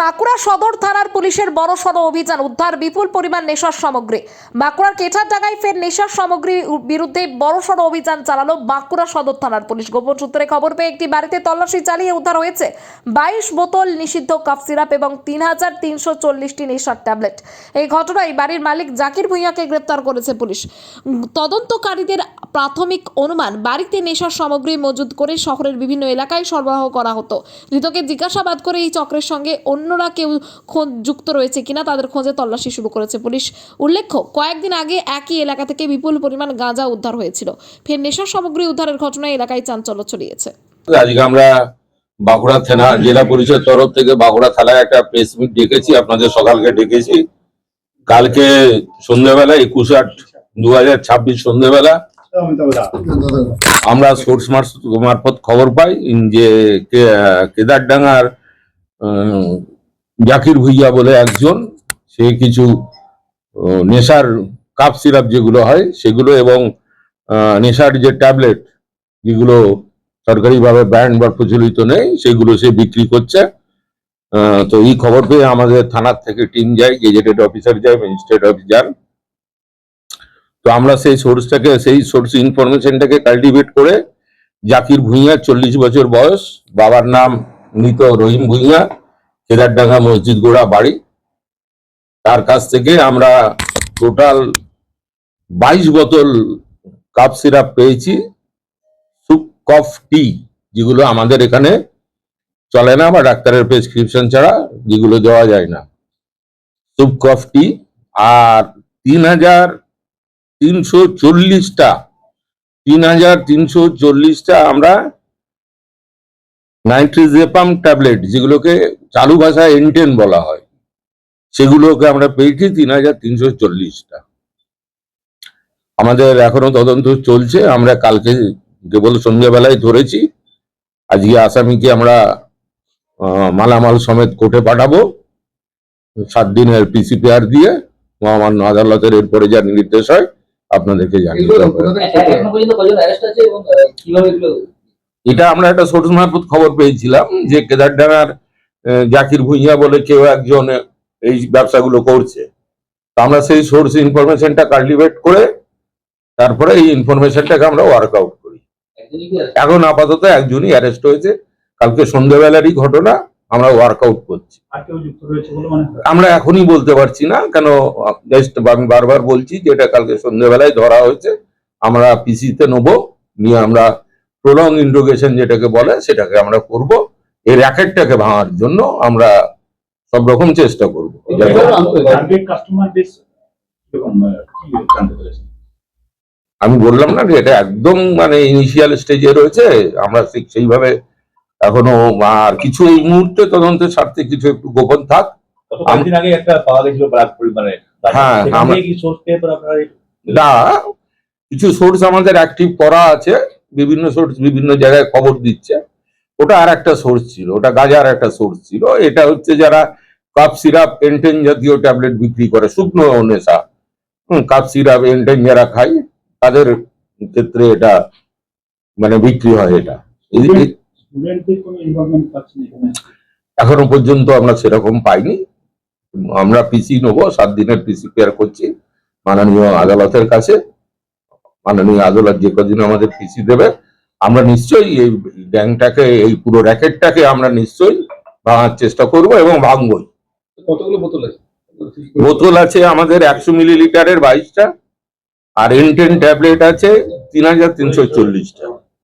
বাঁকুড়া সদর থানার পুলিশের বড়সড় অভিযান, উদ্ধার বিপুল পরিমাণ নেশার সামগ্রী। বাঁকুড়ার কেঠারডাঙ্গায় ফের নেশার সামগ্রীর বিরুদ্ধে বড়সড় অভিযান চালালো বাঁকুড়া সদর থানার পুলিশ। গোপন সূত্রে খবর পেয়ে একটি বাড়িতে তল্লাশি চালিয়ে উদ্ধার হয়েছে 22 বোতল নিষিদ্ধ কাপ সিরাপ এবং 3340টি নেশার ট্যাবলেট। এই ঘটনায় বাড়ির মালিক জাকির ভুঁইয়াকে গ্রেপ্তার করেছে পুলিশ। তদন্তকারীদের প্রাথমিক অনুমান, বাড়িতে নেশার সামগ্রী মজুত করে শহরের বিভিন্ন এলাকায় সরবরাহ করা হতো। ধৃতকে জিজ্ঞাসাবাদ করে এই চক্রের সঙ্গে অন্যরা কেউ যুক্ত রয়েছে কিনা তাদের খোঁজে তল্লাশি শুরু করেছে পুলিশ। উল্লেখ্য, কয়েকদিন আগে একই এলাকা থেকে বিপুল পরিমাণ গাঁজা উদ্ধার হয়েছিল। ফের নেশার সামগ্রী উদ্ধারের ঘটনায় এলাকায় চাঞ্চল্য ছড়িয়েছে। আজকে আমরা বাঁকুড়া থানা জেলা পরিষদের তরফ থেকে বাঁকুড়া থানায় একটা প্রেস মিট ডেকেছি, আপনাদের সকালকে ডেকেছি। কালকে সন্ধ্যেবেলা 21/8/2026 সন্ধ্যেবেলা আমরা সোর্স মারফত খবর পাই যে কেদারডাঙ্গার জাকির ভুঁইয়া বলে একজন, সে কিছু নেশার কাপ সিরাপ যেগুলো হয় সেগুলো এবং নেশার যে ট্যাবলেট যেগুলো সরকারিভাবে ব্র্যান্ড বা প্রচলিত নেই সেগুলো সে বিক্রি করছে। তো এই খবর পেয়ে আমাদের থানার থেকে টিম যায়, গেজেটেড অফিসার যায়, ম্যাজিস্ট্রেট অফিস যান। তো আমরা সেই সোর্স ইনফরমেশনটাকে কাল্টিভেট করে জাকির ভুঁইয়া 40 বছর বয়স, বাবার নাম মৃত রহিম ভুঁইয়া, কেদারডাঙ্গা মসজিদ গোড়া বাড়ি, তার কাছ থেকে আমরা টোটাল 22 বোতল কাপ সিরাপ পেয়েছি। সুপ কফ টি, যেগুলো আমাদের এখানে চলে না বা ডাক্তারের প্রেসক্রিপশন ছাড়া যেগুলো দেওয়া যায় না, সুপ কফ টি। আর 3340টা আমরা নাইট্রিজেপাম ট্যাবলেট, যেগুলোকে চালু ভাষায় এনটেন বলা হয়, সেগুলোকে আমরা পেয়েছি 3340টা। আমাদের এখনো তদন্ত চলছে। আমরা কালকে কেবল সন্ধ্যাবেলায় ধরেছি। আজকে আসামিকে আমরা মালামাল সমেত কোর্টে পাঠাবো 7 দিনের পিসিপিআর দিয়ে। মহামান্য আদালতের এরপরে যা নির্দেশ হয় আপনাদেরকে জানিয়ে দেবো। এটা আমরা একটা সোর্স মারফত খবর পেয়েছিলাম যে কেদারডাঙ্গার জাকির ভুঁইয়া বলে কেউ একজন এই ব্যবসাগুলো করছে। তো আমরা সেই সোর্স ইনফরমেশনটা কাল্টিভেট করে তারপরে এই ইনফরমেশনটাকে আমরা ওয়ার্কআউট করি। এখন আপাতত একজনই অ্যারেস্ট হয়েছে, কালকে সন্ধ্যাবেলারই ঘটনা। আমরা ওয়ার্কআউট করছি। আমরা এখনই বলতে পারছি না, কেন আমি বারবার বলছি যে এটা কালকে সন্ধ্যাবেলায় ধরা হয়েছে। আমরা পিসিতে নেবো, নিয়ে আমরা প্রলং ইন্ট্রোগেশন যেটাকে বলে সেটাকে আমরা করব। এই র্যাকেটটাকে ভাঙার জন্য আমরা সব রকম চেষ্টা করবো। আমি বললাম না যে এটা একদম ইনিশিয়াল স্টেজে রয়েছে। আমরা ঠিক সেইভাবে এখনো আর কিছু এই মুহূর্তে তদন্তের স্বার্থে কিছু একটু গোপন থাক। হ্যাঁ, না, কিছু সোর্স আমাদের অ্যাক্টিভ করা আছে, বিভিন্ন সোর্স বিভিন্ন জায়গায় খবর দিচ্ছে। ওটা আর একটা সোর্স ছিল, ওটা গাজার একটা সোর্স ছিল। এটা হচ্ছে যারা কাপ সিরাপ এনটেন জাতীয় ট্যাবলেট বিক্রি করে, শুকনো নেশা, কাপ সিরাপ এনটেন যারা খায় তাদের ক্ষেত্রে এটা বিক্রি হয়। এটা এখনো পর্যন্ত আমরা সেরকম পাইনি। আমরা পিসি নেবো, 7 দিনের পিসিপিআর করছি মাননীয় আদালতের কাছে। মাননীয় আদালত যে কদিন আমাদের পিসি দেবে, আমরা নিশ্চয়ই এই গ্যাংটাকে, এই পুরো র্যাকেটটাকে আমরা নিশ্চয়ই ভাঙার চেষ্টা করব এবং ভাঙবই। কতগুলো বোতল আছে? বোতল আছে আমাদের 100 মিলিলিটারের 22টা, আর এনটেন ট্যাবলেট আছে 3340টা।